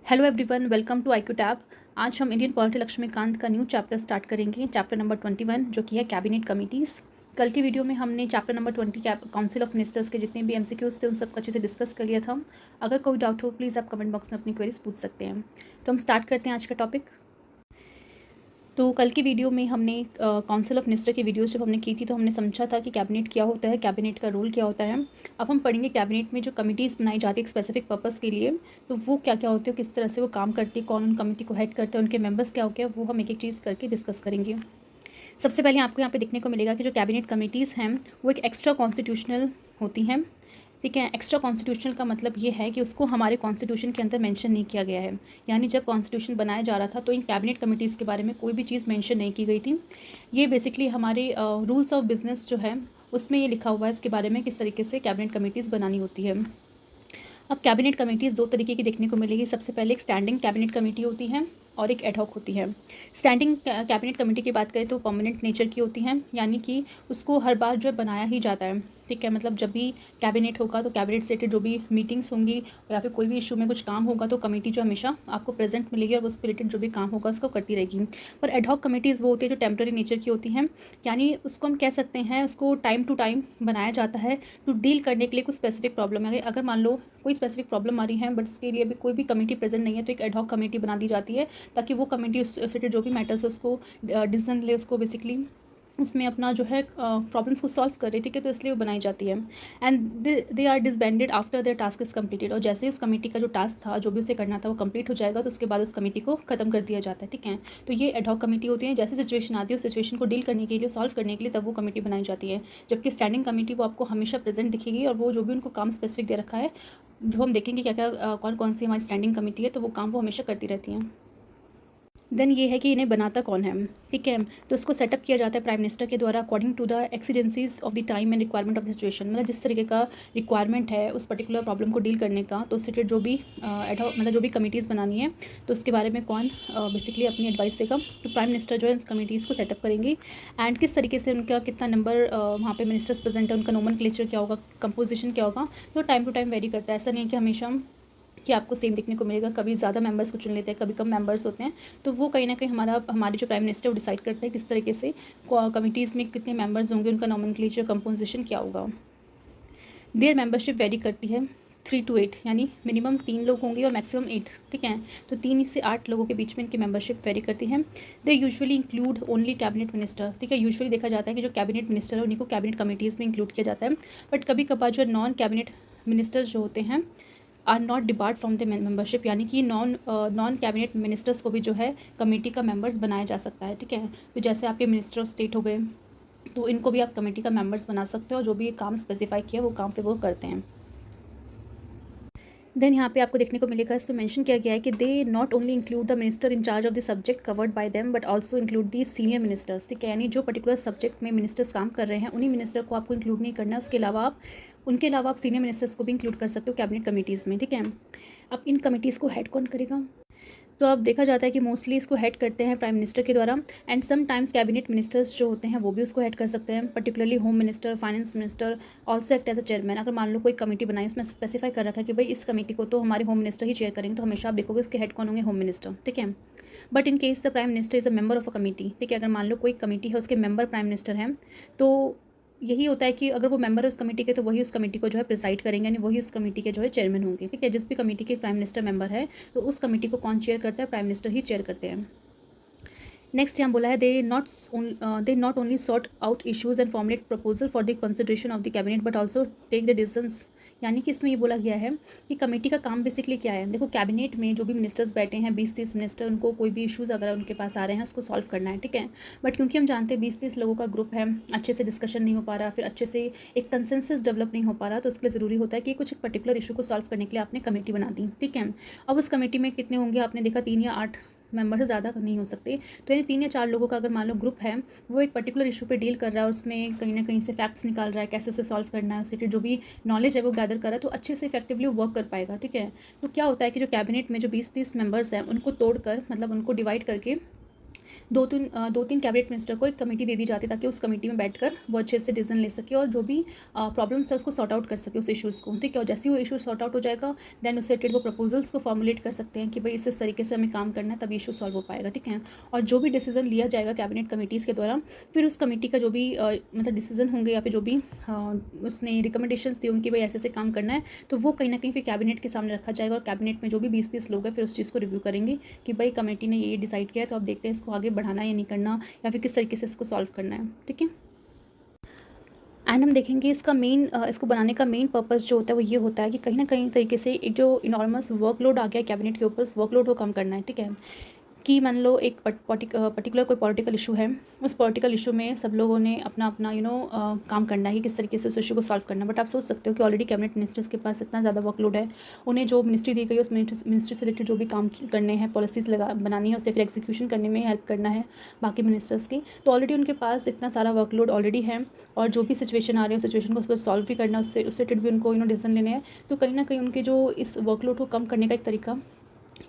Hello everyone, welcome to IQ tab. आज हम Indian polity Laxmikanth new न्यू चैप्टर स्टार्ट करेंगे, चैप्टर नंबर 21, जो कि है कैबिनेट कमिटीज़। कल की वीडियो में हमने chapter number 20 council of ministers के जितने भी MCQs थे उन सबको अच्छे से डिस्कस कर लिया था। अगर कोई डाउट हो प्लीज़ आप कमेंट बॉक्स में अपनी क्वेरीज पूछ सकते हैं। तो हम स्टार्ट करते हैं आज का टॉपिक। तो कल की वीडियो में हमने काउंसिल ऑफ मिनिस्टर की वीडियो जब हमने की थी तो हमने समझा था कि कैबिनेट क्या होता है, कैबिनेट का रोल क्या होता है। अब हम पढ़ेंगे कैबिनेट में जो कमिटीज़ बनाई जाती है एक स्पेसिफिक पर्पस के लिए, तो वो क्या क्या होती है, किस तरह से वो काम करती है, कौन उन कमेटी को हेड करते हैं, उनके मेंबर्स क्या होते हैं, वो हम एक एक चीज़ करके डिस्कस करेंगे। सबसे पहले आपको यहाँ पे देखने को मिलेगा कि जो कैबिनेट कमिटीज़ हैं वो एक एक्स्ट्रा कॉन्स्टिट्यूशनल होती हैं। ठीक है, एक्स्ट्रा कॉन्स्टिट्यूशनल का मतलब ये है कि उसको हमारे कॉन्स्टिट्यूशन के अंदर मेंशन नहीं किया गया है। यानी जब कॉन्स्टिट्यूशन बनाया जा रहा था तो इन कैबिनेट कमिटीज़ के बारे में कोई भी चीज़ मेंशन नहीं की गई थी। ये बेसिकली हमारे रूल्स ऑफ बिजनेस जो है उसमें ये लिखा हुआ है इसके बारे में किस तरीके से कैबिनेट कमिटीज़ बनानी होती है। अब कैबिनेट कमेटीज़ दो तरीके की देखने को मिलेगी। सबसे पहले एक स्टैंडिंग कैबिनेट कमेटी होती है और एक एडहॉक होती है। स्टैंडिंग कैबिनेट कमेटी की बात करें तो परमानेंट नेचर की होती हैं, यानी कि उसको हर बार जो है बनाया ही जाता है। ठीक है, मतलब जब भी कैबिनेट होगा तो कैबिनेट से रिलेटेड जो भी मीटिंग्स होंगी या फिर कोई भी इशू में कुछ काम होगा तो कमेटी जो हमेशा आपको प्रेजेंट मिलेगी और उस रिलेटेड जो भी काम होगा उसको करती रहेगी। पर एडहॉक कमेटीज़ वो होती है जो टेम्प्रेरी नेचर की होती हैं, यानी उसको हम कह सकते हैं उसको टाइम टू टाइम बनाया जाता है टू डील करने के लिए कुछ स्पेसिफिक प्रॉब्लम है। अगर मान लो कोई स्पेसिफिक प्रॉब्लम आ रही है बट उसके लिए अभी कोई भी कमेटी प्रेजेंट नहीं है तो एक एडहॉक कमेटी बना दी जाती है ताकि वो कमेटी उस रिलेटेड जो भी मैटर्स है उसको डिसीजन ले, उसको बेसिकली उसमें अपना जो है प्रॉब्लम्स को सॉल्व करे। ठीक है, तो इसलिए वो बनाई जाती है। And they are disbanded after their task is completed. और जैसे ही उस कमेटी का जो टास्क था, जो भी उसे करना था, वो कंप्लीट हो जाएगा तो उसके बाद उस कमेटी को खत्म कर दिया जाता है। ठीक है, तो ये एडहॉक कमेटी होती है। जैसे सिचुएशन आती है उस सिचुएशन को डील करने के लिए, सॉल्व करने के लिए, तब वो कमेटी बनाई जाती है। जबकि स्टैंडिंग कमेटी वो आपको हमेशा प्रेजेंट दिखेगी और वो जो भी उनको काम स्पेसिफिक दे रखा है, जो हम देखेंगे क्या क्या कौन कौन सी हमारी स्टैंडिंग कमेटी है, तो वो काम वो हमेशा करती रहती हैं। देन ये है कि इन्हें बनाता कौन है। ठीक है, तो इसको सेटअप किया जाता है प्राइम मिनिस्टर के द्वारा according to the exigencies of the time and requirement of the situation. मतलब जिस तरीके का रिक्वायरमेंट है उस पर्टिकुलर प्रॉब्लम को डील करने का, तो उससे रिलेटेड जो भी मतलब जो भी कमिटीज़ बनानी है तो उसके बारे में कौन बेसिकली अपनी एडवाइस देगा, तो प्राइम मिनिस्टर जो है उस कमिटीज़ को सेटअप करेंगी। एंड किस तरीके से उनका कितना नंबर वहाँ पे मिनिस्टर्स प्रेजेंट है, उनका नोमेनक्लेचर क्या होगा, कंपोजिशन क्या होगा, तो टाइम टू टाइम वेरी करता है। ऐसा नहीं है कि हमेशा कि आपको सेम देखने को मिलेगा। कभी ज़्यादा मेंबर्स को चुन लेते हैं, कभी कम मेंबर्स होते हैं, तो वो कहीं ना कहीं हमारे जो प्राइम मिनिस्टर वो डिसाइड करते हैं किस तरीके से कमिटीज़ में कितने मेंबर्स होंगे, उनका नॉमेनक्लेचर कंपोजिशन क्या होगा। देयर मेंबरशिप वेरी करती है 3 to 8, यानी मिनिमम 3 लोग होंगे और मैक्सिमम 8। ठीक है, तो 3 से 8 लोगों के बीच में इनकी मेंबरशिप वेरी करती है। They usually include only cabinet minister. ठीक है, यूजुअली देखा जाता है कि जो कैबिनेट मिनिस्टर है उन्हीं को कैबिनेट कमिटीज़ में इंक्लूड किया जाता है। बट कभी कभार जो नॉन कैबिनेट मिनिस्टर्स जो होते हैं are not depart from the membership, यानी कि नॉन कैबिनेट मिनिस्टर्स को भी जो है कमेटी का मेंबर्स बनाया जा सकता है। ठीक है, तो जैसे आपके मिनिस्टर ऑफ स्टेट हो गए तो इनको भी आप कमेटी का मेंबर्स बना सकते हो और जो भी काम स्पेसिफाई किया वो काम पे वो करते हैं। देन यहाँ पे आपको देखने को मिलेगा, इसमें मेंशन किया गया है कि दे not only include the minister in charge of the subject covered by them but also include the senior ministers. ठीक है, यानी जो पर्टिकुलर सब्जेक्ट में मिनिस्टर्स काम कर रहे हैं उन्हीं मिनिस्टर को आपको इंक्लूड नहीं करना है, उनके अलावा आप सीनियर मिनिस्टर्स को भी इंक्लूड कर सकते हो कैबिनेट कमिटीज़ में। ठीक है, अब इन कमिटीज़ को हेड कौन करेगा, तो अब देखा जाता है कि मोस्टली इसको हेड करते हैं प्राइम मिनिस्टर के द्वारा। एंड समटाइम्स कैबिनेट मिनिस्टर्स जो होते हैं वो भी उसको हेड कर सकते हैं, particularly home minister, finance minister also act as a chairman. अगर मान लो कोई कमेटी बनाई, उसमें स्पेसिफाई कर रखा है कि भाई इस कमेटी को तो हमारे होम मिनिस्टर ही चेयर करेंगे, तो हमेशा आप देखोगे उसके हेड कौन होंगे, होम मिनिस्टर। ठीक है, but in case the prime minister is a member of a committee. ठीक है, अगर मान लो कोई कमेटी है उसके मेंबर प्राइम मिनिस्टर हैं, तो यही होता है कि अगर वो मेंबर है उस कमेटी के तो वही उस कमेटी को जो है प्रिसाइड करेंगे, यानी वही उस कमेटी के जो है चेयरमैन होंगे। ठीक है, जिस भी कमेटी के प्राइम मिनिस्टर मेंबर है तो उस कमेटी को कौन चेयर करता है, प्राइम मिनिस्टर ही चेयर करते हैं। नेक्स्ट यहाँ बोला है they not only sort out issues and formulate proposal for the consideration of the cabinet but also take the decisions. यानी कि इसमें ये बोला गया है कि कमेटी का काम बेसिकली क्या है। देखो, कैबिनेट में जो भी मिनिस्टर्स बैठे हैं 20-30 मिनिस्टर, उनको कोई भी इश्यूज़ अगर उनके पास आ रहे हैं उसको सॉल्व करना है। ठीक है, बट क्योंकि हम जानते हैं 20-30 लोगों का ग्रुप है, अच्छे से डिस्कशन नहीं हो पा रहा, फिर अच्छे से एक कंसेंसस डेवलप नहीं हो पा रहा, तो उसके लिए ज़रूरी होता है कि कुछ एक पर्टिकुलर इशू को सॉल्व करने के लिए आपने कमेटी बना दी। ठीक है, अब उस कमेटी में कितने होंगे, आपने देखा 3 या 8 मेंबर से ज़्यादा नहीं हो सकते। तो यानी 3 या 4 लोगों का अगर मान लो ग्रुप है, वो एक पर्टिकुलर इशू पे डील कर रहा है और उसमें कहीं ना कहीं से फैक्ट्स निकाल रहा है, कैसे उसे सॉल्व करना है, उससे जो भी नॉलेज है वो गैदर कर रहा है, तो अच्छे से इफेक्टिवली वर्क कर पाएगा। ठीक है, तो क्या होता है कि जो कैबिनेट में जो 20-30 मेंबर्स हैं उनको तोड़कर, मतलब उनको डिवाइड करके दो तीन कैबिनेट मिनिस्टर को एक कमेटी दे दी जाती है ताकि उस कमेटी में बैठकर वो अच्छे से डिसीजन ले सके और जो भी प्रॉब्लम्स है उसको सॉर्ट आउट कर सके उस इश्यूज़ को, ठीक है। और जैसे ही वो इशू सॉर्ट आउट हो जाएगा देन उससे रिलेटेड वो प्रपोजल्स को फॉर्मुलेट कर सकते हैं कि भाई इस तरीके से हमें काम करना है, तभी इशू सॉल्व हो पाएगा, ठीक है। और जो भी डिसीजन लिया जाएगा कैबिनेट कमेटीज़ के द्वारा, फिर उस कमेटी का जो भी मतलब डिसीजन होंगे या फिर जो भी उसने रिकमेंडेशंस दी होंगी भाई ऐसे ऐसे काम करना है, तो वो कहीं ना कहीं फिर कैबिनेट के सामने रखा जाएगा और कैबिनेट में जो भी 20-30 लोग हैं फिर उस चीज़ को रिव्यू करेंगे कि भाई कमेटी ने ये डिसाइड किया है, तो अब देखते हैं इसको आगे बढ़ाना या नहीं करना या फिर किस तरीके से इसको सॉल्व करना है, ठीक है। एंड हम देखेंगे इसका इसको बनाने का मेन पर्पस जो होता है वो ये होता है कि कहीं ना कहीं तरीके से एक जो इनॉर्मस वर्कलोड आ गया कैबिनेट के ऊपर, उस वर्कलोड को कम करना है, ठीक है। कि मान लो एक पर्टिकुलर कोई पॉलिटिकल इशू है, उस पॉलिटिकल इशू में सब लोगों ने अपना अपना काम करना है कि किस तरीके से उस इशू को सॉल्व करना है। बट आप सोच सकते हो कि ऑलरेडी कैबिनेट मिनिस्टर्स के पास इतना ज़्यादा वर्कलोड है, उन्हें जो मिनिस्ट्री दी गई है उस मिनिस्ट्री से रिलेटेड जो भी काम करने हैं, पॉलिसीज़ बनानी है, उससे फिर एग्जीक्यूशन करने में हेल्प करना है बाकी मिनिस्टर्स की, तो ऑलरेडी उनके पास इतना सारा वर्कलोड ऑलरेडी है। और जो भी सिचुएशन आ रही है उस सिचुएशन को सॉल्व भी करना है, उससे रिलेटेड भी उनको डिसीजन लेने हैं। तो कहीं ना कहीं उनके जो इस वर्कलोड को कम करने का एक तरीका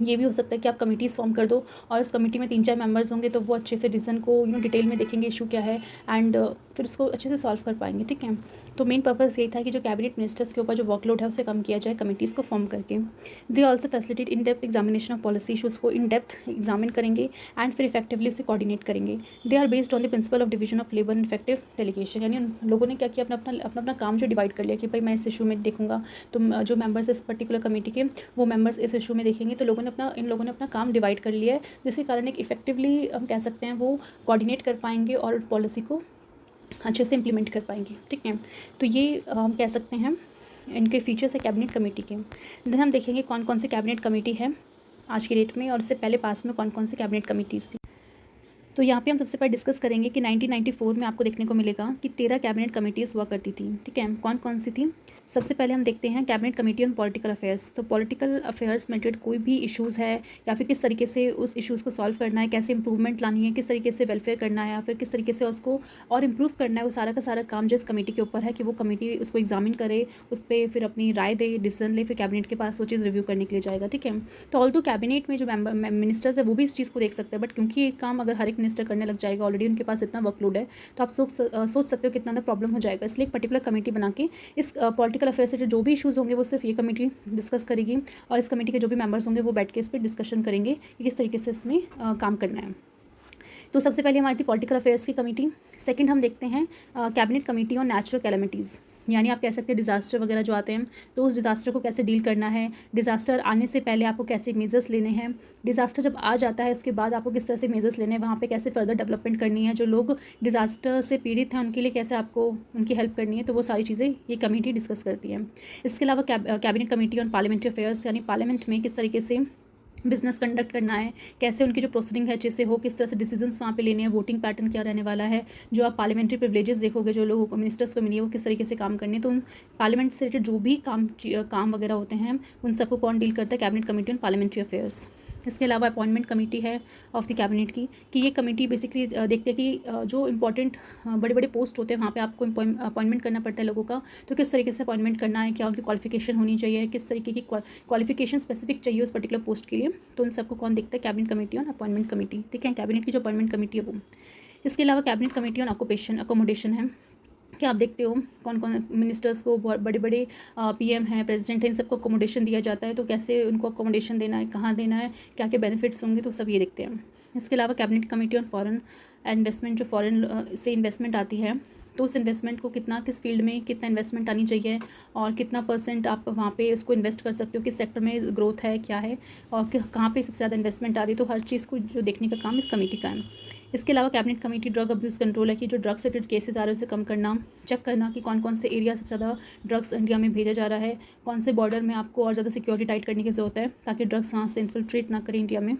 ये भी हो सकता है कि आप कमिटीज़ फॉर्म कर दो और उस कमेटी में 3-4 मेंबर्स होंगे, तो वो अच्छे से डिसीजन को डिटेल में देखेंगे इशू क्या है एंड फिर उसको अच्छे से सॉल्व कर पाएंगे, ठीक है। तो मेन पर्पस यही था कि जो कैबिनेट मिनिस्टर्स के ऊपर जो वर्कलोड है उसे कम किया जाए कमिटीज़ को फॉर्म करके। They also facilitate in depth examination of policy issues को इन डेप्थ एग्जामिन करेंगे एंड फिर इफेक्टिवली उसे कोऑर्डिनेट करेंगे। They are based on the principle of division of labour and effective delegation, यानी उन लोगों ने क्या किया, अपना काम जो डिवाइड कर लिया कि भाई मैं इस इशू में देखूंगा, तो जो मेंबर्स इस पर्टिकुलर कमेटी के वो मेंबर्स इस इशू में देखेंगे। तो इन लोगों ने अपना काम डिवाइड कर लिया है, जिसके कारण एक इफेक्टिवली हम कह सकते हैं वो कोऑर्डिनेट कर पाएंगे और पॉलिसी को अच्छे से इम्प्लीमेंट कर पाएंगे, ठीक है। तो ये हम कह सकते हैं इनके फीचर्स है कैबिनेट कमेटी के। देन हम देखेंगे कौन कौन से कैबिनेट कमेटी है आज की डेट में और इससे पहले पास में कौन कौन से कैबिनेट कमेटीज़ थी। तो यहाँ पे हम सबसे पहले डिस्कस करेंगे कि 1994 में आपको देखने को मिलेगा कि 13 कैबिनेट कमेटीज़ हुआ करती थी, ठीक है। कौन कौन सी थी? सबसे पहले हम देखते हैं cabinet committee on political affairs. तो पॉलिटिकल अफेयर्स में रिलेटेड कोई भी इश्यूज़ है या फिर किस तरीके से उस इश्यूज़ को सॉल्व करना है, कैसे इंप्रूवमेंट लानी है, किस तरीके से वेलफेयर करना है या फिर किस तरीके से उसको और इम्प्रूव करना है, वो सारा का सारा काम जिस कमेटी के ऊपर है कि वो कमेटी उसको एग्जामिन करे, उस पर फिर अपनी राय दे, डिसीजन ले, फिर कैबिनेट के पास वो चीज़ रिव्यू करने के लिए जाएगा, ठीक है। तो ऑल्दो कैबिनेट में जो मिनिस्टर्स है वो भी इस चीज़ को देख सकते हैं, बट क्योंकि ये काम अगर हर एक मिनिस्टर करने लग जाएगा, ऑलरेडी उनके पास इतना वर्कलोड है, तो आप सोच सकते हो कितना प्रॉब्लम हो जाएगा। इसलिए एक पर्टिकुलर कमेटी बना के इस पॉलिटिकल अफेयर से जो भी इश्यूज़ होंगे वो सिर्फ ये कमेटी डिस्कस करेगी और इस कमेटी के जो भी मेंबर्स होंगे वो बैठ के इस पर डिस्कशन करेंगे कि किस तरीके से इसमें काम करना है। तो सबसे पहले हमारी थी पॉलिटिकल अफेयर्स की कमेटी। सेकंड हम देखते हैं cabinet committee on natural calamities, यानी आप कह सकते हैं डिज़ास्टर वगैरह जो आते हैं तो उस डिज़ास्टर को कैसे डील करना है, डिज़ास्टर आने से पहले आपको कैसे मेजर्स लेने हैं, डिज़ास्टर जब आ जाता है उसके बाद आपको किस तरह से मेजर्स लेने हैं, वहाँ पे कैसे फर्दर डेवलपमेंट करनी है, जो लोग डिज़ास्टर से पीड़ित हैं उनके लिए कैसे आपको उनकी हेल्प करनी है, तो वो सारी चीज़ें ये कमेटी डिस्कस करती है। इसके अलावा cabinet committee on parliamentary affairs, यानी पार्लियामेंट में किस तरीके से बिज़नेस कंडक्ट करना है, कैसे उनकी जो प्रोसीडिंग है अच्छे से हो, किस तरह से डिसीजंस वहाँ पे लेने हैं, वोटिंग पैटर्न क्या रहने वाला है, जो आप पार्लियामेंट्री प्रिविलेजेस देखोगे जो लोगों को मिनिस्टर्स को मिली है वो किस तरीके से काम करने हैं। तो उन पार्लियामेंट से रिलेटेड जो भी काम वगैरह होते हैं उन सबको कौन डील करता है, cabinet committee on parliamentary affairs. इसके अलावा अपॉइंटमेंट कमेटी है ऑफ द कैबिनेट की, कि ये कमेटी बेसिकली देखते हैं कि जो इंपॉर्टेंट बड़े बड़े पोस्ट होते हैं वहाँ पे आपको अपॉइंटमेंट करना पड़ता है लोगों का, तो किस तरीके से अपॉइंटमेंट करना है, क्या उनकी क्वालिफिकेशन होनी चाहिए, किस तरीके की क्वालिफिकेशन स्पेसिफिक चाहिए उस पर्टिकुलर पोस्ट के लिए, तो उन सबको कौन देखता है, cabinet committee on appointment committee, ठीक है, कैबिनेट की जो अपॉइंटमेंट कमेटी है वो। इसके अलावा cabinet committee on occupation accommodation है, कि आप देखते हो कौन कौन मिनिस्टर्स को बहुत बड़े बड़े पीएम हैं, प्रेसिडेंट हैं, इन सबको अकोमोडेशन दिया जाता है, तो कैसे उनको अकोमोडेशन देना है, कहाँ देना है, क्या क्या बेनिफिट्स होंगे, तो सब ये देखते हैं। इसके अलावा cabinet committee on foreign investment, जो फॉरेन से इन्वेस्टमेंट आती है तो उस इन्वेस्टमेंट को कितना, किस फील्ड में कितना इन्वेस्टमेंट आनी चाहिए और कितना % आप वहाँ पे उसको इन्वेस्ट कर सकते हो, किस सेक्टर में ग्रोथ है, क्या है और कहाँ पे सबसे ज़्यादा इन्वेस्टमेंट आ रही है, तो हर चीज़ को जो देखने का काम इस कमेटी का है। इसके अलावा cabinet committee drug abuse control है, कि जो ड्रग्स से रिलेटेड केसेस आ रहे हैं उसे कम करना, चेक करना कि कौन कौन से एरिया सबसे ज़्यादा ड्रग्स इंडिया में भेजा जा रहा है, कौन से बॉर्डर में आपको और ज़्यादा सिक्योरिटी टाइट करने की ज़रूरत है ताकि ड्रग्स वहाँ से इन्फिल्ट्रेट ना करें इंडिया में।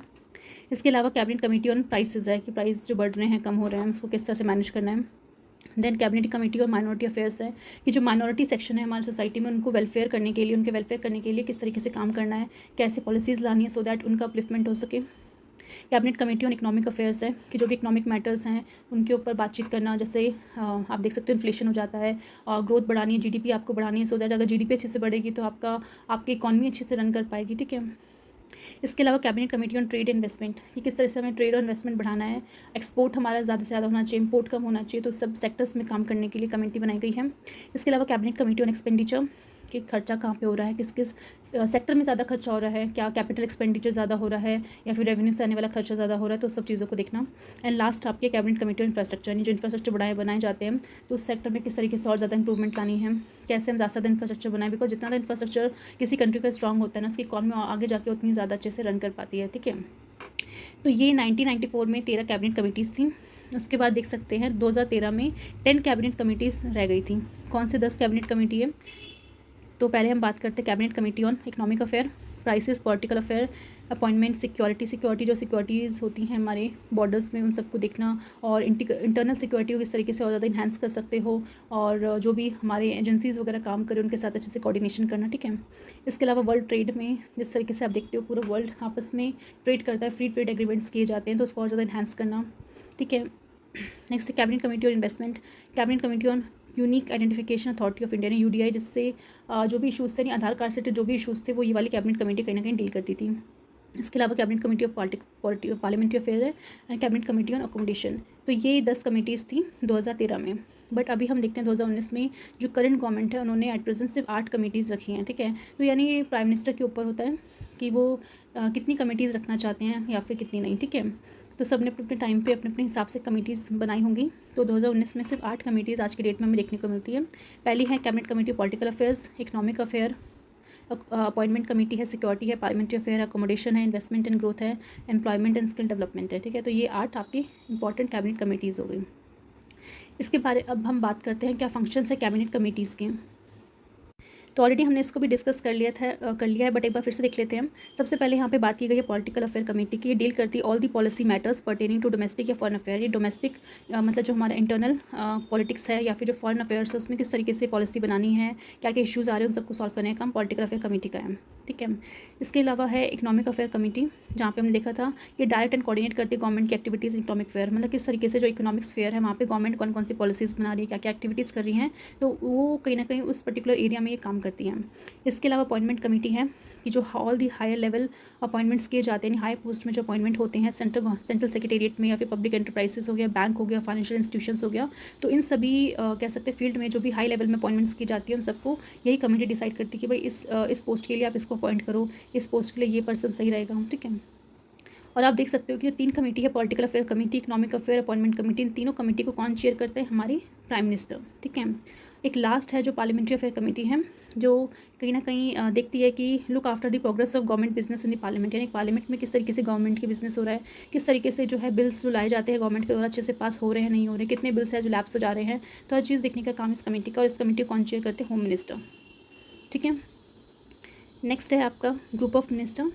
इसके अलावा कैबिनेट कमेटी ऑन प्राइसेस है, कि प्राइस जो बढ़ रहे हैं कम हो रहे हैं उसको किस तरह से मैनेज करना है। देन कैबिनेट कमेटी और माइनॉरिटी अफेयर्स है, कि जो माइनॉरिटी सेक्शन है हमारी सोसाइटी में उनको वेलफेयर करने के लिए, उनके वेलफेयर करने के लिए किस तरीके से काम करना है, कैसे पॉलिसीज़ लानी है सो दैट उनका अपलिफ्टमेंट हो सके। Cabinet committee on economic affairs है, कि जो भी इकोनॉमिक मैटर्स हैं उनके ऊपर बातचीत करना, जैसे आप देख सकते हो इन्फ्लेशन हो जाता है और ग्रोथ बढ़ानी है, जीडीपी आपको बढ़ानी है, सो दैट अगर जीडीपी अच्छे से बढ़ेगी तो आपकी इकॉनमी अच्छे से रन कर पाएगी, ठीक है। इसके अलावा cabinet committee on trade investment, कि किस तरह से हमें ट्रेड और इन्वेस्टमेंट बढ़ाना है, एक्सपोर्ट हमारा ज़्यादा से ज़्यादा होना चाहिए, इम्पोर्ट कम होना चाहिए, तो सब सेक्टर्स में काम करने के लिए कमेटी बनाई गई है। इसके अलावा कैबिनेट कमेटी ऑन एक्सपेंडिचर, कि खर्चा कहाँ पे हो रहा है, किस किस सेक्टर में ज़्यादा खर्चा हो रहा है, क्या कैपिटल एक्सपेंडिचर ज़्यादा हो रहा है या फिर रेवेन्यू से आने वाला खर्चा ज़्यादा हो रहा है, तो सब चीज़ों को देखना। एंड लास्ट आपके कैबिनेट कमेटी ऑन इंफ्रास्ट्रक्चर, यानी जो इंफ्रास्ट्रक्चर बनाए जाते हैं तो उस सेक्टर में किस तरीके से और ज़्यादा इंप्रूवमेंट लानी है, कैसे हम ज़्यादा से ज़्यादा इंफ्रास्ट्रक्चर बनाएं, बिकॉज जितना ज़्यादा इंफ्रास्ट्रक्चर किसी कंट्री का स्ट्रॉन्ग होता है ना, उसकी इकॉनमी आगे जाके उतनी ज़्यादा अच्छे से रन कर पाती है। ठीक है, तो ये 1994 में 13 कैबिनेट कमेटीज़ थी। उसके बाद देख सकते हैं 2013 में 10 कैबिनेट कमेटीज़ रह गई थी। कौन से 10 कैबिनेट कमेटी है, तो पहले हम बात करते हैं cabinet committee on economic affair, prices, political affair, appointment, security जो सिक्योरिटीज़ होती हैं हमारे बॉर्डर्स में उन सबको देखना, और इंटरनल सिक्योरिटी को किस तरीके से और ज़्यादा इन्हांस कर सकते हो, और जो भी हमारे एजेंसीज़ वगैरह काम करें उनके साथ अच्छे से कोऑर्डिनेशन करना। ठीक है, इसके अलावा वर्ल्ड ट्रेड में जिस तरीके से आप देखते हो पूरा वर्ल्ड आपस में ट्रेड करता है, फ्री ट्रेड एग्रीमेंट्स किए जाते हैं, तो उसको और ज़्यादा इन्हांस करना। ठीक है, next cabinet committee on investment, cabinet committee on unique identification authority of India, UDI, जिससे जो भी इशूज़ थे, नहीं आधार कार्ड से जो भी इशूज़ थे वो ये वाली कैबिनेट कमेटी कहीं ना कहीं डील करती थी। इसके अलावा cabinet committee of parliamentary affair है, and cabinet committee on accommodation. तो ये 10 कमेटीज़ थी 2013 में। बट अभी हम देखते हैं 2019 में जो करंट गवर्नमेंट है उन्होंने एट प्रेजेंट सिर्फ 8 कमेटीज़ रखी हैं। ठीक है, तो यानी प्राइम मिनिस्टर के ऊपर होता है कि वो कितनी कमेटीज़ रखना चाहते हैं या फिर कितनी नहीं। ठीक है, तो सब ने अपने अपने टाइम पे अपने अपने हिसाब से कमेटीज़ बनाई होंगी। तो 2019 में सिर्फ 8 कमेटीज़ आज की डेट में हमें देखने को मिलती है। पहली है cabinet committee political affairs, economic affair, appointment committee है, सिक्योरिटी है, पार्लियामेंट्री अफेयर है, अकोमोडेशन है, इन्वेस्टमेंट एंड ग्रोथ है, एम्प्लॉयमेंट एंड स्किल डेवलपमेंट है। ठीक है, तो ये 8 आपकी इंपॉर्टेंट कैबिनेट कमेटीज़ हो गई। इसके बारे अब हम बात करते हैं क्या फंक्शंस है कैबिनेट कमेटीज़ के। तो ऑलरेडी हमने इसको भी डिस्कस कर लिया है, बट एक बार फिर से देख लेते हैं। सबसे पहले यहाँ पे बात की गई है पॉलिटिकल अफेयर कमेटी की। ये डील करती है all the policy matters pertaining to domestic या फॉरेन अफेयर। ये डोमेस्टिक मतलब जो हमारा इंटरनल पॉलिटिक्स है या फिर जो फॉरेन अफेयर्स है उसमें किस तरीके से पॉलिसी बनानी है, क्या क्या इशूज़ आ रहे हैं उन सबको सॉल्व करने का काम पॉलिटिकल अफेयर कमेटी का है। ठीक है, इसके अलावा है इकोनॉमिक अफेयर कमेटी, जहाँ पे हमने देखा था ये डायरेक्ट एंड कोऑर्डिनेट करती है गवर्नमेंट की एक्टिविटीज़ इकोनॉमिक अफेयर, मतलब किस तरीके से जो इकोनॉमिक स्फेयर है वहाँ पे गवर्नमेंट कौन कौन सी पॉलिसीज़ बना रही है, क्या क्या एक्टिविटीज़ कर रही हैं, तो वो कहीं ना कहीं उस पर्टिकुलर एरिया में ये काम करती हैं। इसके अलावा अपॉइंटमेंट कमेटी है कि जो all the higher level appointments किए जाते हैं, हाई पोस्ट में जो अपॉइंटमेंट होते हैं सेंट्रल सेक्रेटेरिएट में या फिर पब्लिक एंटरप्राइजेस हो गया, बैंक हो गया, फाइनेंशियल इंस्टीट्यूशंस हो गया, तो इन सभी कह सकते हैं फील्ड में जो भी हाई लेवल में अपॉइंटमेंट्स की जाती है उन सबको यही कमेटी डिसाइड करती है कि भाई इस पोस्ट के लिए आप इसको अपॉइंट करो, इस पोस्ट के लिए ये पर्सन सही रहेगा। ठीक है, और आप देख सकते हो कि जो 3 कमेटी है political affair committee, economic affair, appointment committee, इन तीनों कमेटी को कौन चेयर करते हैं, हमारी प्राइम मिनिस्टर। ठीक है, एक लास्ट है जो पार्लियामेंट्री अफेयर कमेटी है, जो कहीं ना कहीं देखती है कि look after the progress of government business in the parliament, यानी पार्लियामेंट में किस तरीके से गवर्नमेंट के बिजनेस हो रहा है, किस तरीके से जो है बिल्स जो लाए जाते हैं गवर्नमेंट के द्वारा अच्छे से पास हो रहे हैं नहीं हो रहे, कितने बिल्स हैं जो लैप्स हो जा रहे हैं, तो हर चीज़ देखने का काम इस कमेटी का। और इस कमेटी को कौन चेयर करते हैं, होम मिनिस्टर। ठीक है, नेक्स्ट है आपका ग्रुप ऑफ मिनिस्टर।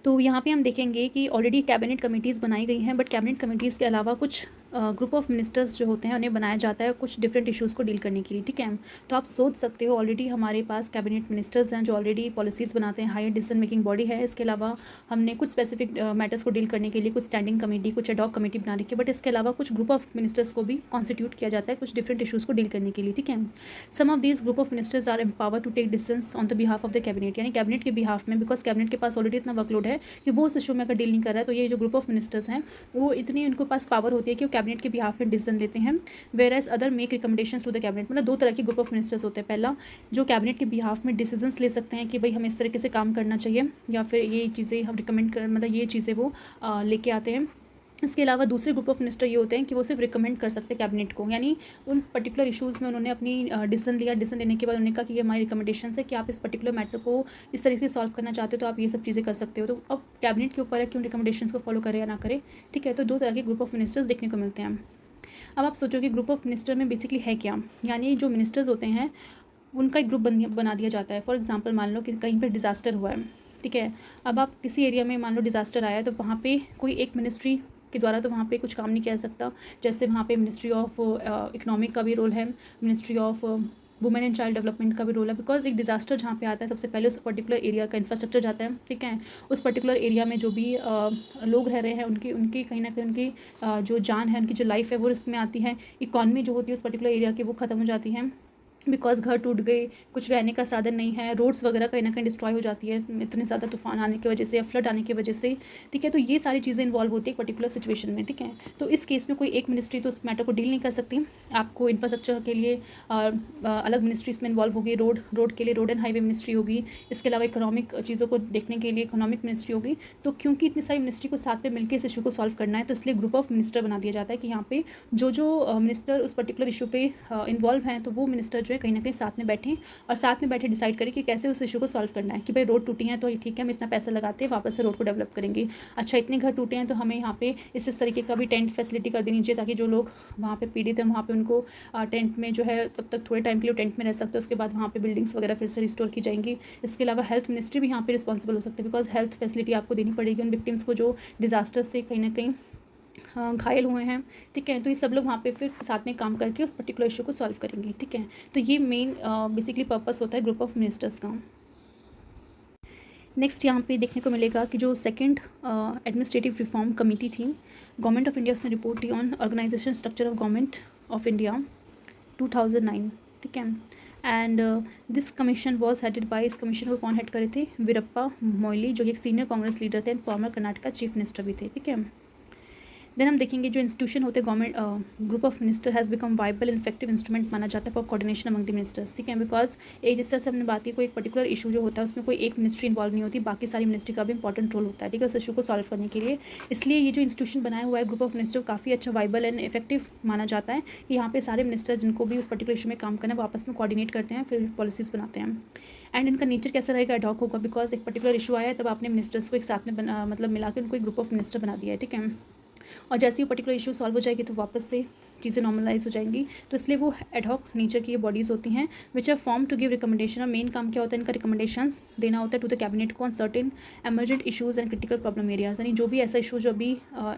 तो यहाँ पे हम देखेंगे कि ऑलरेडी कैबिनेट कमेटीज़ बनाई गई हैं, बट कैबिनेट कमेटीज़ के अलावा कुछ ग्रुप ऑफ मिनिस्टर्स जो होते हैं उन्हें बनाया जाता है कुछ डिफरेंट इश्यूज़ को डील करने के लिए। ठीक है, तो आप सोच सकते हो ऑलरेडी हमारे पास कैबिनेट मिनिस्टर्स हैं जो ऑलरेडी पॉलिसीज़ बनाते हैं, हायर डिसीजन मेकिंग बॉडी है। इसके अलावा हमने कुछ स्पेसिफिक मैटर्स को डील करने के लिए कुछ स्टैंडिंग कमेटी, कुछ एडॉक कमेटी बना रखी है, बट इसके अलावा कुछ ग्रुप ऑफ मिनिस्टर्स को भी कॉन्स्टिट्यूट किया जाता है कुछ डिफरेंट इशूज़ को डील करने के लिए। ठीक है, some of these group of ministers are empower to take decisions on the behalf of the cabinet, यानी कैबिनेट के बिहाफ में, बिकॉज कैबिनेट के पास ऑलरेडी इतना वर्कलोड है कि वो उस इशू में अगर डील नहीं कर रहा है, तो ये जो ग्रुप ऑफ मिनिस्टर्स हैं वो इतनी उनके पास पावर होती है कि वो कैबिनेट के बिहाफ में डिसीजन लेते हैं। Whereas other make recommendations to the cabinet, मतलब 2 तरह के ग्रुप ऑफ मिनिस्टर्स होते हैं। पहला जो कैबिनेट के बिहाफ में डिसीजंस ले सकते हैं कि भाई हमें इस तरीके से काम करना चाहिए, या फिर ये चीज़ें हम रिकमेंड कर, मतलब ये चीज़ें वो लेके आते हैं। इसके अलावा दूसरे ग्रुप ऑफ मिनिस्टर ये होते हैं कि वो सिर्फ रिकमेंड कर सकते हैं कैबिनेट को, यानी उन पर्टिकुलर इशूज़ में उन्होंने अपनी डिसीजन लिया, डिसीजन लेने के बाद उन्होंने कहा कि ये हमारी रिकमेंडेशन है कि आप इस पर्टिकुलर मैटर को इस तरीके से सॉल्व करना चाहते हो तो आप ये सब चीज़ें कर सकते हो। तो अब कैबिनेट के ऊपर है कि उन रिकमेंडेशन को फॉलो करे या ना करे। ठीक है, तो 2 तरह के ग्रुप ऑफ मिनिस्टर्स देखने को मिलते हैं। अब आप सोचो कि ग्रुप ऑफ मिनिस्टर में बेसिकली है क्या, यानी जो मिनिस्टर्स होते हैं उनका एक ग्रुप बना दिया जाता है। फॉर एग्जांपल मान लो कि कहीं पर डिज़ास्टर हुआ है। ठीक है, अब आप किसी एरिया में मान लो डिज़ास्टर आया है, तो वहाँ पे कोई एक मिनिस्ट्री के द्वारा तो वहाँ पे कुछ काम नहीं किया जा सकता। जैसे वहाँ पे मिनिस्ट्री ऑफ इकोनॉमिक का भी रोल है, ministry of women and child development का भी रोल है, बिकॉज एक डिज़ास्टर जहाँ पे आता है सबसे पहले उस पर्टिकुलर एरिया का इंफ्रास्ट्रक्चर जाता है। ठीक है, उस पर्टिकुलर एरिया में जो भी लोग रह रहे हैं उनकी उनकी कहीं ना कहीं उनकी जो जान है, उनकी जो लाइफ है वो रिस्क में आती है। इकॉनमी जो होती है उस पर्टिकुलर एरिया की वो ख़त्म हो जाती है। बिकॉज़ घर टूट गए, कुछ रहने का साधन नहीं है, रोड्स वगैरह कहीं न कहीं डिस्ट्रॉय हो जाती है इतने ज़्यादा तूफ़ान आने की वजह से या फ्लड आने की वजह से, ठीक है? तो ये सारी चीज़ें इन्वॉल्व होती है एक पर्टिकुलर सिचुएशन में, ठीक है? तो इस केस में कोई एक मिनिस्ट्री तो उस मैटर को डील नहीं कर सकती। आपको इंफ्रास्ट्रक्चर के लिए अलग मिनिस्ट्री इसमें इन्वॉल्व होगी, रोड के लिए रोड एंड हाईवे मिनिस्ट्री होगी, इसके अलावा इकोनॉमिक चीज़ों को देखने के लिए इकोनॉमिक मिनिस्ट्री होगी। तो क्योंकि इतनी सारी मिनिस्ट्री को साथ में मिलकर इस इशू को सॉल्व करना है, तो इसलिए ग्रुप ऑफ मिनिस्टर बना दिया जाता है कि यहाँ पे जो मिनिस्टर उस पर्टिकुलर इशू पे इन्वॉल्व हैं, तो वो मिनिस्टर जो है कहीं ना कहीं साथ में बैठें और साथ में बैठे डिसाइड करें कि कैसे उस इशू को सॉल्व करना है। कि भाई रोड टूटी है तो ठीक है, हम इतना पैसा लगाते हैं, वापस से रोड को डेवलप करेंगे। अच्छा, इतने घर टूटे हैं तो हमें यहाँ पे इस तरीके का भी टेंट फैसिलिटी कर देनी चाहिए, ताकि जो लोग वहाँ पे पीड़ित हैं वहाँ पे उनको टेंट में जो है तब तक थोड़े टाइम के लिए टेंट में रह सकते हैं, उसके बाद वहाँ पे बिल्डिंग्स वगैरह फिर से रिस्टोर की जाएंगी। इसके अलावा हेल्थ मिनिस्ट्री भी यहाँ पे रिस्पॉन्सिबल हो सकते हैं, बिकॉज हेल्थ फैसिलिटी आपको देनी पड़ेगी उन विक्टिम्स को जो डिजास्टर से कहीं ना कहीं घायल हुए हैं, ठीक है? तो ये सब लोग वहाँ पे फिर साथ में काम करके उस पर्टिकुलर इशू को सॉल्व करेंगे, ठीक है? तो ये मेन बेसिकली पर्पस होता है ग्रुप ऑफ मिनिस्टर्स का। नेक्स्ट यहाँ पे देखने को मिलेगा कि जो सेकंड एडमिनिस्ट्रेटिव रिफॉर्म कमेटी थी गवर्नमेंट ऑफ इंडिया, उसने रिपोर्ट दी on organisation structure of government of India 2009, ठीक है? And this commission was headed by, इस कमीशन को कौन हेड करे थे? वीरप्पा मोइली, जो एक सीनियर कांग्रेस लीडर थे and former Karnataka chief minister भी थे, ठीक है? देन हम देखेंगे जो इंस्टीट्यूशन होते हैं government group of minister has become viable and effective instrument माना जाता है for coordination among the ministers, ठीक है? बिकॉज एक जिस तरह से हमने बात की, कोई एक पर्टिकुलर इशू जो होता है उसमें कोई एक मिनिस्ट्री इन्वॉल्व नहीं होती, बाकी सारी मिनिस्ट्री का भी इंपॉर्टेंट रोल होता है, ठीक है, उस इशू को सॉल्व करने के लिए। इसलिए ये जो इंस्टीट्यूशन बनाया हुआ है ग्रुप ऑफ मिनिस्टर काफ़ी अच्छा वाइबल एंड इफेक्टिव माना जाता है कि यहाँ पे सारे मिनिस्टर जिनको भी उस पर्टिकुलर इशू में काम करना है वो आपस में कोऑर्डिनेट करते हैं, फिर पॉलिसीज़ बनाते हैं। एंड इनका नेचर कैसा रहेगा? एडॉक होगा, बिकॉज एक पर्टिकुलर इशू आया है तब आपने मिनिस्टर्स को एक साथ में मतलब मिला के उनको एक ग्रुप ऑफ मिनिस्टर बना दिया है, ठीक है? और जैसे ही पर्टिकुलर इशू सॉल्व हो जाएगी तो वापस से चीज़ें नॉर्मलाइज हो जाएंगी। तो इसलिए वो एडहॉक नेचर की ये बॉडीज़ होती हैं which are form to give recommendation. और मेन काम क्या होता है इनका? रिकमेंडेशंस देना होता है टू द कैबिनेट को on certain emergent issues and critical problem areas, यानी जो भी ऐसा इशू जो अभी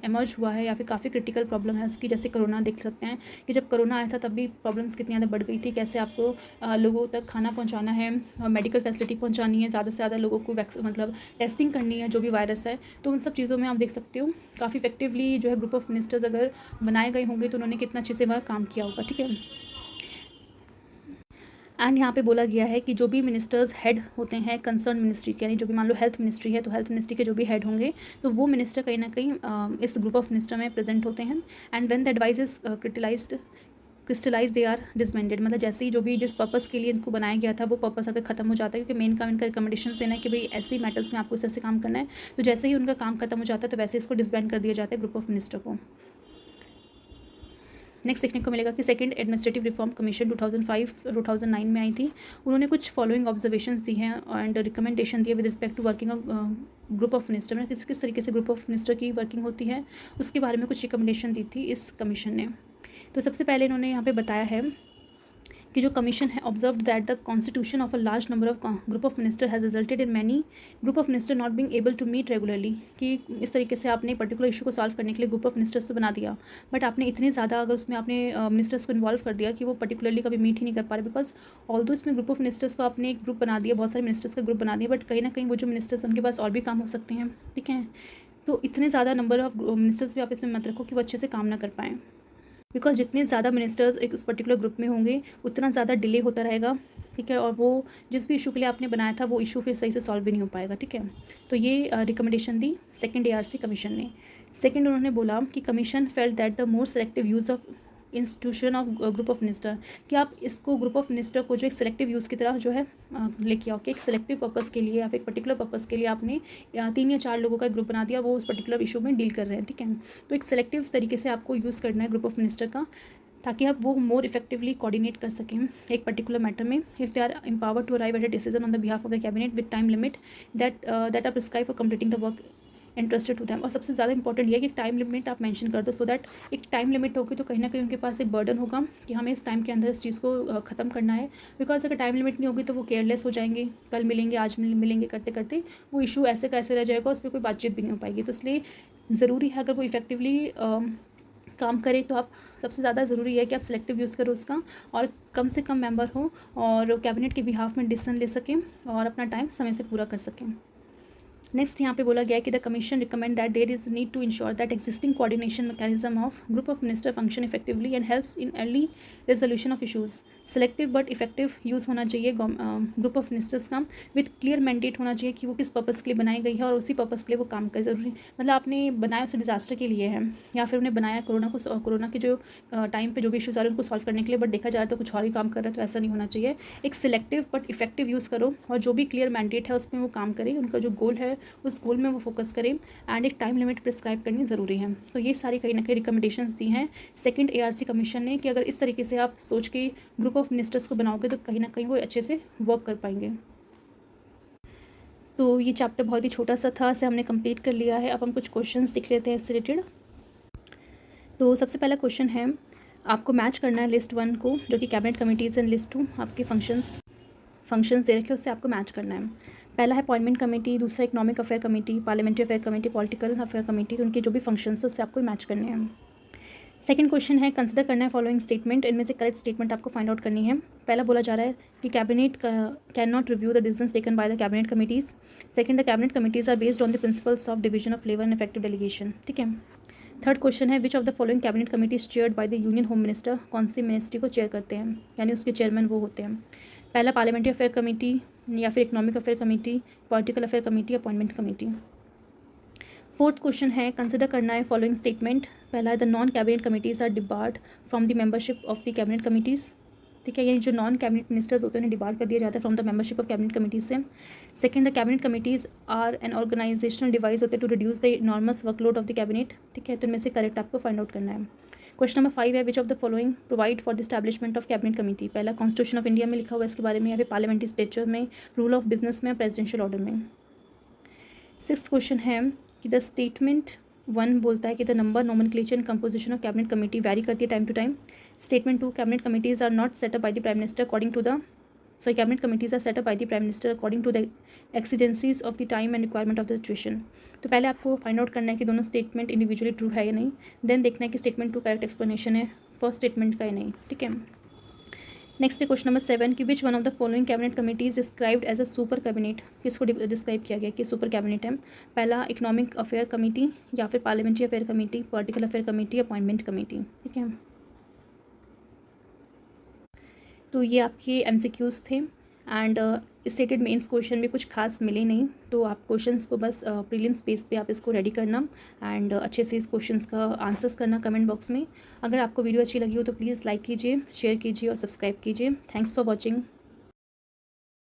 एमर्ज हुआ है या फिर काफ़ी क्रिटिकल प्रॉब्लम है उसकी, जैसे कोरोना देख सकते हैं कि जब कोरोना आया था तब भी प्रॉब्लम्स कितनी ज़्यादा बढ़ गई थी, कैसे आपको लोगों तक खाना पहुँचाना है, मेडिकल फैसिलिटी पहुँचानी है, ज़्यादा से ज़्यादा लोगों को मतलब टेस्टिंग करनी है जो भी वायरस है। तो उन सब चीज़ों में आप देख सकते हो काफ़ी इफेक्टिवली जो है ग्रुप ऑफ मिनिस्टर्स अगर बनाए गए होंगे तो उन्होंने कितना अच्छे से वह काम किया होगा, ठीक है? एंड यहाँ पे बोला गया है कि जो भी मिनिस्टर्स हेड होते हैं कंसर्न मिनिस्ट्री के, यानी जो भी मान लो हेल्थ मिनिस्ट्री है तो हेल्थ मिनिस्ट्री के जो भी हेड होंगे तो वो मिनिस्टर कहीं ना कहीं इस ग्रुप ऑफ मिनिस्टर में प्रेजेंट होते हैं। And when the advice is crystallize they are disbanded, मतलब जैसे ही जो भी जिस पर्पस के लिए इनको बनाया गया था वो पर्पस अगर खत्म हो जाता है, क्योंकि मेन काम इनका रिकमेंडेशन देना है कि भाई ऐसे मैटर्स में आपको इससे काम करना है, तो जैसे ही उनका काम खत्म हो जाता है तो वैसे इसको डिसबैंड कर दिया जाता है ग्रुप ऑफ मिनिस्टर को। नेक्स्ट देखने को मिलेगा कि सेकंड एडमिनिस्ट्रेटिव रिफॉर्म कमीशन 2005-2009 में आई थी। उन्होंने कुछ फॉलोइंग ऑब्जर्वेशंस दी हैं एंड रिकमेंडेशन दिए with respect to working group of minister में, किस किस तरीके से ग्रुप ऑफ मिनिस्टर की वर्किंग होती है उसके बारे में कुछ रिकमेंडेशन दी थी इस कमीशन ने। तो सबसे पहले इन्होंने यहाँ पे बताया है कि जो कमीशन है observe that the constitution of a large number of group of minister has resulted in many group of minister not being able to meet regularly, कि इस तरीके से आपने पर्टिकुलर इशू को सॉल्व करने के लिए ग्रुप ऑफ मिनिस्टर्स तो बना दिया, बट आपने इतने ज़्यादा अगर उसमें आपने मिनिस्टर्स को इन्वॉल्व कर दिया कि वो पर्टिकुलरली कभी मीट ही नहीं कर पा रहे, बिकॉज ऑल्दो इसमें ग्रुप ऑफ मिनिस्टर्स को आपने एक ग्रुप बना दिया, बहुत सारे मिनिस्टर्स का ग्रुप बना दिया, बट कहीं ना कहीं वो जो मिनिस्टर्स उनके पास और भी काम हो सकते हैं, ठीक है? तो इतने ज़्यादा नंबर ऑफ मिनिस्टर्स भी आप इसमें मत रखो कि वो अच्छे से काम ना कर पाएँ, बिकॉज जितने ज़्यादा मिनिस्टर्स एक उस पर्टिकुलर ग्रुप में होंगे उतना ज़्यादा डिले होता रहेगा, ठीक है? और वो जिस भी इशू के लिए आपने बनाया था वो इशू फिर सही से सॉल्व भी नहीं हो पाएगा, ठीक है? तो ये recommendation the second ARC commission ने। सेकंड उन्होंने बोला कि commission felt that the more selective use of institution of group of minister, कि आप इसको ग्रुप ऑफ मिनिस्टर को जो एक सेलेक्टिव यूज़ की तरह जो है लेके आओ कि एक सेलेक्टिव पर्पस के लिए या फिर एक पर्टिकुलर पर्पस के लिए आपने 3 या 4 लोगों का ग्रुप बना दिया, वो उस पर्टिकुलर इशू में डील कर रहे हैं, ठीक है? तो एक सेलेक्टिव तरीके से आपको यूज़ करना है ग्रुप ऑफ मिनिस्टर का, ताकि आप वो मोर इफेक्टिवली कोऑर्डिनेट कर सकें एक पर्टिकुलर मैटर में। If they are empower to arrive at a decision on the behalf of the cabinet with time limit that are prescribe for completing the work interested to them. और सबसे ज़्यादा important ये है कि time limit आप mention कर दो, so that एक टाइम लिमिट होगी तो कहीं ना कहीं उनके पास एक बर्डन होगा कि हमें इस टाइम के अंदर इस चीज़ को ख़त्म करना है। बिकॉज अगर टाइम लिमिट नहीं होगी तो वो केयरलेस हो जाएंगे, कल मिलेंगे आज मिलेंगे करते करते वो इशू ऐसे का ऐसे रह जाएगा, उस पर कोई बातचीत भी नहीं हो पाएगी। तो इसलिए ज़रूरी है अगर वो इफेक्टिवली काम करे तो आप सबसे ज़्यादा ज़रूरी है कि आप सिलेक्टिव यूज़ करो उसका, और कम से कम मेंबर हो और कैबिनेट के बिहाफ में डिसीजन ले सकें और अपना टाइम समय से पूरा कर सकें। नेक्स्ट यहाँ पे बोला गया है कि the commission recommend that there is need to ensure that existing coordination mechanism of group of minister function effectively and helps in early resolution of issues. Selective but effective use होना चाहिए group of ministers का, with clear mandate होना चाहिए कि वो किस purpose के लिए बनाई गई है और उसी पर्पज़ के लिए वो काम करे। ज़रूरी मतलब आपने बनाया उसे डिज़ास्टर के लिए है या फिर उन्हें बनाया कोरोना के जो टाइम पे जो भी इशूज़ आ रहे हैं उनको सॉल्व करने के लिए, बट देखा जाए तो कुछ और ही काम कर रहा है, तो ऐसा नहीं होना चाहिए। एक सिलेक्टिव बट इफेक्टिव यूज़ करो और जो भी क्लियर मैंडेट है उसमें वो काम करें, उनका जो गोल है उस गोल में वो फोकस करें एंड एक टाइम लिमिट प्रिस्क्राइब करनी ज़रूरी है। तो ये सारी कहीं ना कहीं रिकमेंडेशंस दी हैं सेकंड ARC कमीशन ने कि अगर इस तरीके से आप सोच के ग्रुप ऑफ मिनिस्टर्स को बनाओगे तो कहीं ना कहीं वो अच्छे से वर्क कर पाएंगे। तो ये चैप्टर बहुत ही छोटा सा था, इसे हमने कंप्लीट कर लिया है। अब हम कुछ क्वेश्चंस देख लेते हैं इससे रिलेटेड। तो सबसे पहला क्वेश्चन है, आपको मैच करना है लिस्ट 1 को जो कि कैबिनेट कमिटीज़ एंड लिस्ट 2 आपके फंक्शंस दे रखे हैं, उससे आपको मैच करना है। पहला है अपॉइंटमेंट कमेटी, दूसरा economic affair committee, parliamentary affair committee, political affair committee, तो उनके जो भी फंक्शंस है उससे आपको मैच करने हैं। सेकंड क्वेश्चन है, कंसिडर करना है फॉलोइंग स्टेटमेंट, इनमें से करेक्ट स्टेटमेंट आपको फाइंड आउट करनी है। पहला बोला जा रहा है कि cabinet can not review the decisions taken by the cabinet committees. Second, the cabinet committees are based on the principles of division of labour and effective delegation. ठीक है। थर्ड क्वेश्चन है, which of the following cabinet committee is chaired by the union home minister, कौन सी ministry को chair करते हैं यानी उसके चेयरमैन वो होते हैं। पहला पार्लियामेंट्री अफेयर कमेटी या फिर economic affair committee, political affair committee, appointment committee. Fourth question है, कंसिडर करना है फॉलोइंग स्टेटमेंट। पहला है, the non cabinet committees are debarred from the membership of the cabinet committees. ठीक है, ये जो नॉन कैबिनेट मिनिस्टर्स होते हैं उन्हें डिबार्ड कर दिया जाता है from the membership of cabinet committees से। Second, the cabinet committees are an organisational device होते हैं to reduce the enormous workload of the cabinet. ठीक है, तो इनमें से करेक्ट आपको फाइंड आउट करना है। क्वेश्चन नंबर 5 है, which of the following provide for the establishment of cabinet committee. पहला कॉन्स्टिट्यूशन ऑफ इंडिया में लिखा हुआ है इसके बारे में, या फिर पार्लियामेंट्री स्टेचर में, रूल ऑफ बिजनेस में, प्रेसिडेंशियल ऑर्डर में। सिक्स्थ क्वेश्चन है कि द स्टेटमेंट 1 बोलता है कि the number, nomenclature and composition of cabinet committee vary करती है time to time. Statement 2, cabinet committees are not set up by the prime minister according to the cabinet committees are set up by the prime minister according to the exigencies of the time and requirement of the situation. तो पहले आपको find out करना है कि दोनों statement individually true है या नहीं, देन देखना है कि स्टेटमेंट 2 करेक्ट एक्सप्लेनेशन है फर्स्ट स्टेटमेंट का या नहीं। ठीक है। नेक्स्ट है क्वेश्चन नंबर 7 कि which one of the following cabinet committees described as a super cabinet. किसको डिस्क्राइब किया गया कि सुपर कैबिनेट है। पहला इकोनॉमिक अफेयर कमेटी, या फिर parliamentary affair committee, political affair committee, appointment committee. ठीक है, तो ये आपके MCQs थे एंड स्टेटेड मेंस क्वेश्चन भी कुछ खास मिले नहीं, तो आप क्वेश्चंस को बस प्रीलिम्स बेस पे आप इसको रेडी करना एंड अच्छे से इस क्वेश्चंस का आंसर्स करना कमेंट बॉक्स में। अगर आपको वीडियो अच्छी लगी हो तो प्लीज़ लाइक कीजिए, शेयर कीजिए और सब्सक्राइब कीजिए। Thanks for watching.